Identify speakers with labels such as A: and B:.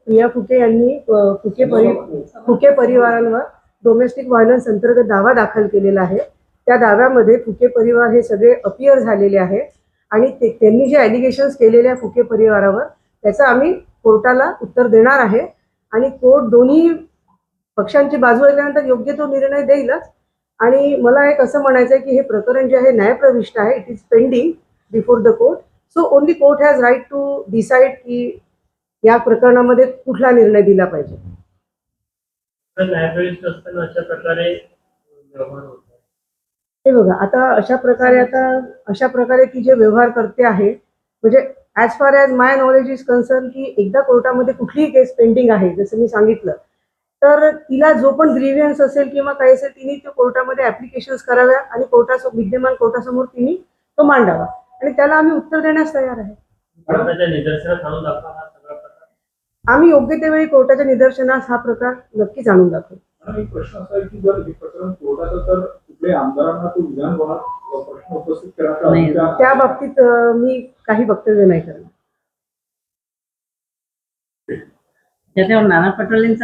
A: प्रिया फुके यांनी Phuke परिवारांवर domestic violence अंतर्गत दावा दाखल केलेला आहे। त्या दाव्यामध्ये फुके परिवार हे सगळे अपियर झालेले आहे आणि त्यांनी जे ॲलिगेशन्स केलेले आहे फुके परिवारावर त्याचं आम्ही कोर्टाला उत्तर देणार आहे आणि कोर्ट दोन्ही पक्षांची बाजू ऐकल्यानंतर योग्य तो निर्णय देईलच। आणि मला एक असं म्हणायचं आहे की हे प्रकरण जे आहे न्यायप्रविष्ट आहे, it is pending before the court, so only court has right to decide की या प्रकरणामध्ये कुठला निर्णय दिला पाहिजे।
B: न्यायप्रविष्ट असताना अशा प्रकारे व्यवहार होतो
A: हे बघा, आता अशा प्रकारे ती जे व्यवहार करते आहे म्हणजे as far as my knowledge is concern की एकदा कोर्टामध्ये कुठलीही केस पेंडिंग आहे जसं मी सांगितलं तर तिला जो पण ग्रीव्हन्स असेल किंवा काही असेल तिने तो कोर्टामध्ये ॲप्लिकेशन्स कराव्या आणि विद्यमान कोर्टासमोर तिने तो मांडावा आणि त्याला आम्ही उत्तर देण्यास तयार आहे।
B: कोर्टाच्या निदर्शनास आणून दाखवा हा सगळा प्रकार
A: आम्ही योग्य त्यावेळी कोर्टाच्या निदर्शनास हा प्रकार नक्कीच आणून दाखवू।
C: एक प्रश्न असा आहे की जर हे प्रकरण कोर्टाचं तर कुठल्या आमदारांना तो विधानभवनात प्रश्न उपस्थित करायचा
A: त्या बाबतीत मी काही वक्तव्य नाही करणार।
D: त्याच्यावर नाना पटोलेंचा